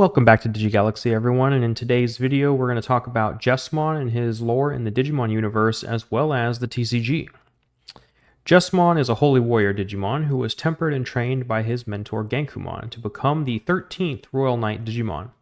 Welcome back to DigiGalaxy everyone, and in today's video we're going to talk about Jesmon and his lore in the Digimon universe as well as the TCG. Jesmon is a holy warrior Digimon who was tempered and trained by his mentor Gankoomon to become the 13th Royal Knight Digimon.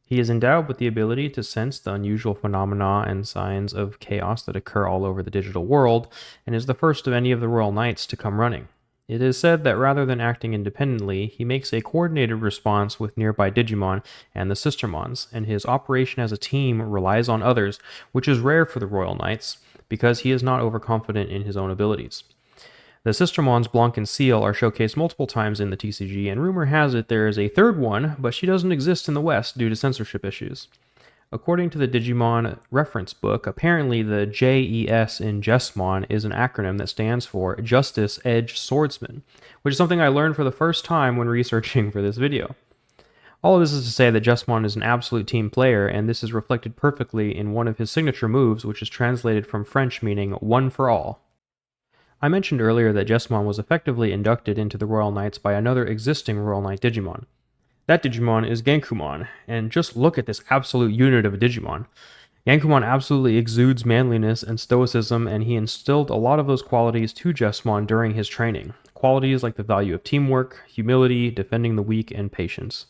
He is endowed with the ability to sense the unusual phenomena and signs of chaos that occur all over the digital world, and is the first of any of the Royal Knights to come running. It is said that rather than acting independently, he makes a coordinated response with nearby Digimon and the Sistermons, and his operation as a team relies on others, which is rare for the Royal Knights, because he is not overconfident in his own abilities. The Sistermons Blanc and Ciel are showcased multiple times in the TCG, and rumor has it there is a third one, but she doesn't exist in the West due to censorship issues. According to the Digimon reference book, apparently the JES in Jesmon is an acronym that stands for Justice Edge Swordsman, which is something I learned for the first time when researching for this video. All of this is to say that Jesmon is an absolute team player, and this is reflected perfectly in one of his signature moves, which is translated from French meaning one for all. I mentioned earlier that Jesmon was effectively inducted into the Royal Knights by another existing Royal Knight Digimon. That Digimon is Gankoomon, and just look at this absolute unit of a Digimon. Gankoomon absolutely exudes manliness and stoicism, and he instilled a lot of those qualities to Jesmon during his training. Qualities like the value of teamwork, humility, defending the weak, and patience.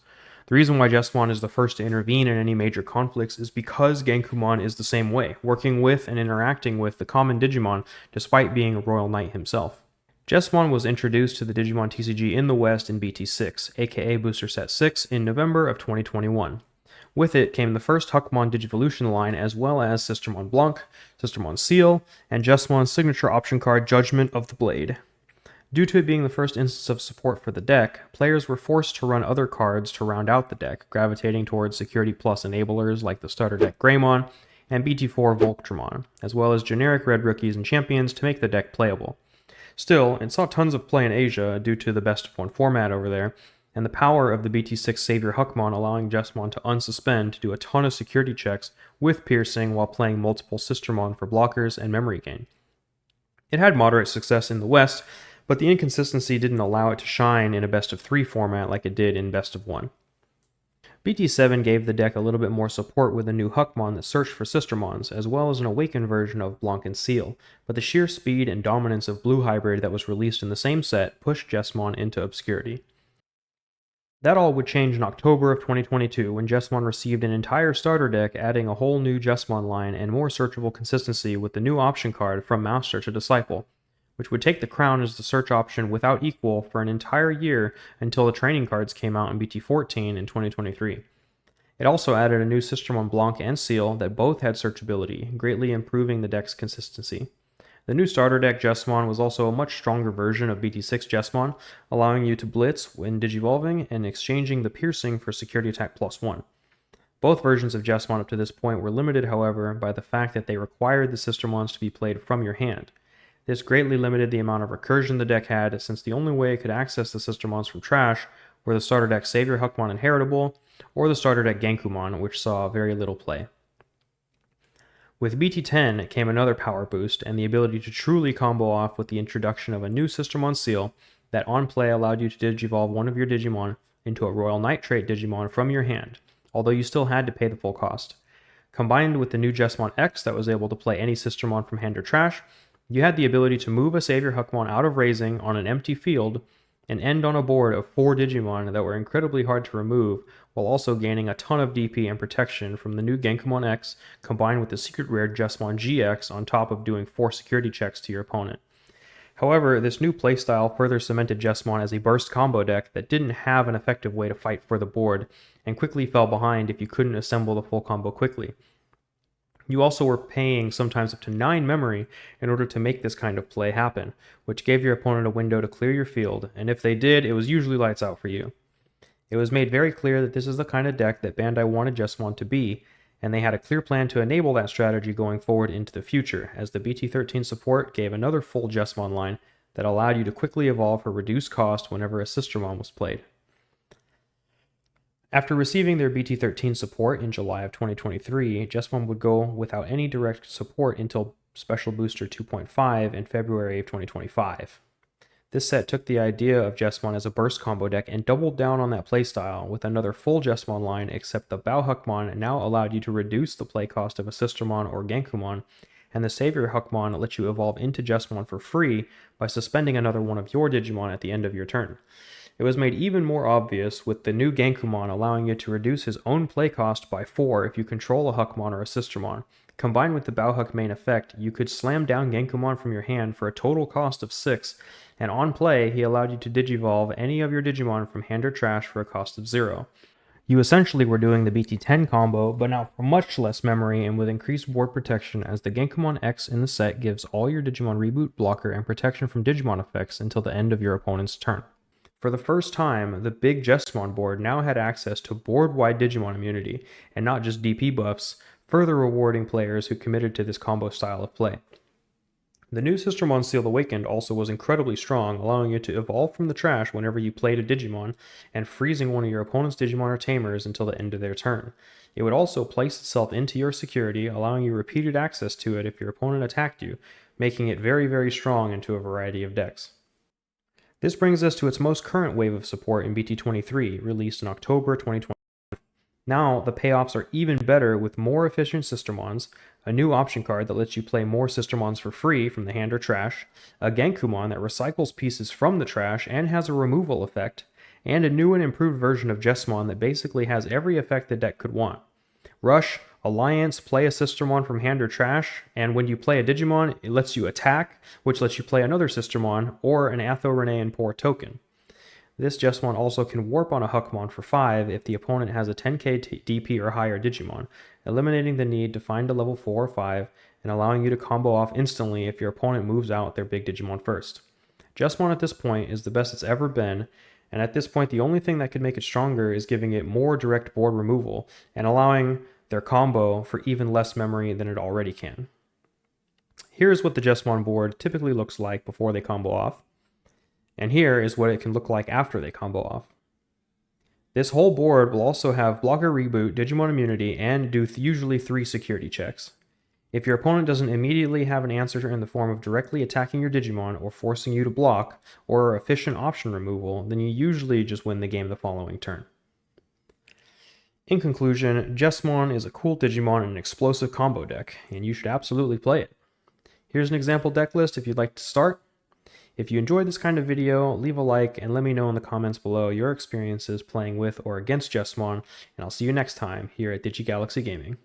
The reason why Jesmon is the first to intervene in any major conflicts is because Gankoomon is the same way, working with and interacting with the common Digimon despite being a Royal Knight himself. Jesmon was introduced to the Digimon TCG in the West in BT6, aka Booster Set 6, in November of 2021. With it came the first Huckmon Digivolution line, as well as Sistermon Blanc, Sistermon Ciel, and Jesmon's signature option card Judgment of the Blade. Due to it being the first instance of support for the deck, players were forced to run other cards to round out the deck, gravitating towards Security Plus enablers like the starter deck Greymon and BT4 Voltramon, as well as generic red rookies and champions to make the deck playable. Still, it saw tons of play in Asia due to the best of one format over there, and the power of the BT6 SaviorHuckmon allowing Jesmon to unsuspend to do a ton of security checks with piercing while playing multiple Sistermon for blockers and memory gain. It had moderate success in the West, but the inconsistency didn't allow it to shine in a best of 3 format like it did in best of 1. BT7 gave the deck a little bit more support with a new Huckmon that searched for Sistermons, as well as an awakened version of Blanc and Ciel, but the sheer speed and dominance of Blue Hybrid that was released in the same set pushed Jesmon into obscurity. That all would change in October of 2022 when Jesmon received an entire starter deck adding a whole new Jesmon line and more searchable consistency with the new option card From Master to Disciple, which would take the crown as the search option without equal for an entire year until the training cards came out in BT14 in 2023. It also added a new Sistermon Blanc and Ciel that both had searchability, greatly improving the deck's consistency. The new starter deck Jesmon was also a much stronger version of BT6 Jesmon, allowing you to blitz when digivolving and exchanging the piercing for security attack +1. Both versions of Jesmon up to this point were limited, however, by the fact that they required the Sistermons to be played from your hand. This greatly limited the amount of recursion the deck had, since the only way it could access the Sistermons from trash were the starter deck SaviorHuckmon Inheritable, or the starter deck Gankoomon, which saw very little play. With BT10 came another power boost, and the ability to truly combo off with the introduction of a new Sistermon Ciel that on play allowed you to digivolve one of your Digimon into a Royal Knight trait Digimon from your hand, although you still had to pay the full cost. Combined with the new Jesmon X that was able to play any Sistermon from hand or trash, you had the ability to move a SaviorHuckmon out of raising on an empty field and end on a board of 4 Digimon that were incredibly hard to remove, while also gaining a ton of DP and protection from the new Gankoomon X combined with the secret rare Jesmon GX on top of doing 4 security checks to your opponent. However, this new playstyle further cemented Jesmon as a burst combo deck that didn't have an effective way to fight for the board, and quickly fell behind if you couldn't assemble the full combo quickly. You also were paying sometimes up to 9 memory in order to make this kind of play happen, which gave your opponent a window to clear your field, and if they did, it was usually lights out for you. It was made very clear that this is the kind of deck that Bandai wanted Jesmon to be, and they had a clear plan to enable that strategy going forward into the future, as the BT13 support gave another full Jesmon line that allowed you to quickly evolve for reduced cost whenever a Sistermon was played. After receiving their BT13 support in July of 2023, Jesmon would go without any direct support until Special Booster 2.5 in February of 2025. This set took the idea of Jesmon as a burst combo deck and doubled down on that playstyle with another full Jesmon line, except the BaoHuckmon now allowed you to reduce the play cost of a Sistermon or Gankoomon, and the SaviorHuckmon lets you evolve into Jesmon for free by suspending another one of your Digimon at the end of your turn. It was made even more obvious with the new Gankoomon allowing you to reduce his own play cost by 4 if you control a Huckmon or a Sistermon. Combined with the BaoHuck main effect, you could slam down Gankoomon from your hand for a total cost of 6, and on play, he allowed you to digivolve any of your Digimon from hand or trash for a cost of 0. You essentially were doing the BT10 combo, but now for much less memory and with increased board protection, as the Gankoomon X in the set gives all your Digimon reboot, blocker, and protection from Digimon effects until the end of your opponent's turn. For the first time, the big Jesmon board now had access to board-wide Digimon immunity, and not just DP buffs, further rewarding players who committed to this combo style of play. The new Sistermon Ciel Awakened also was incredibly strong, allowing you to evolve from the trash whenever you played a Digimon, and freezing one of your opponent's Digimon or Tamers until the end of their turn. It would also place itself into your security, allowing you repeated access to it if your opponent attacked you, making it very, very strong into a variety of decks. This brings us to its most current wave of support in BT23, released in October 2020. Now, the payoffs are even better with more efficient Sistermons, a new option card that lets you play more Sistermons for free from the hand or trash, a Gankoomon that recycles pieces from the trash and has a removal effect, and a new and improved version of Jesmon that basically has every effect the deck could want. Rush, Alliance, play a Sistermon from hand or trash, and when you play a Digimon, it lets you attack, which lets you play another Sistermon, or an Atho-Renean Poor token. This Jesmon also can warp on a Huckmon for 5 if the opponent has a 10k DP or higher Digimon, eliminating the need to find a level 4 or 5, and allowing you to combo off instantly if your opponent moves out their big Digimon first. Jesmon at this point is the best it's ever been, and at this point the only thing that could make it stronger is giving it more direct board removal, and allowing their combo for even less memory than it already can. Here's what the Jesmon board typically looks like before they combo off. And here is what it can look like after they combo off. This whole board will also have blocker reboot, Digimon immunity, and do usually 3 security checks. If your opponent doesn't immediately have an answer in the form of directly attacking your Digimon or forcing you to block, or efficient option removal, then you usually just win the game the following turn. In conclusion, Jesmon is a cool Digimon and an explosive combo deck, and you should absolutely play it. Here's an example deck list if you'd like to start. If you enjoyed this kind of video, leave a like and let me know in the comments below your experiences playing with or against Jesmon, and I'll see you next time here at DigiGalaxy Gaming.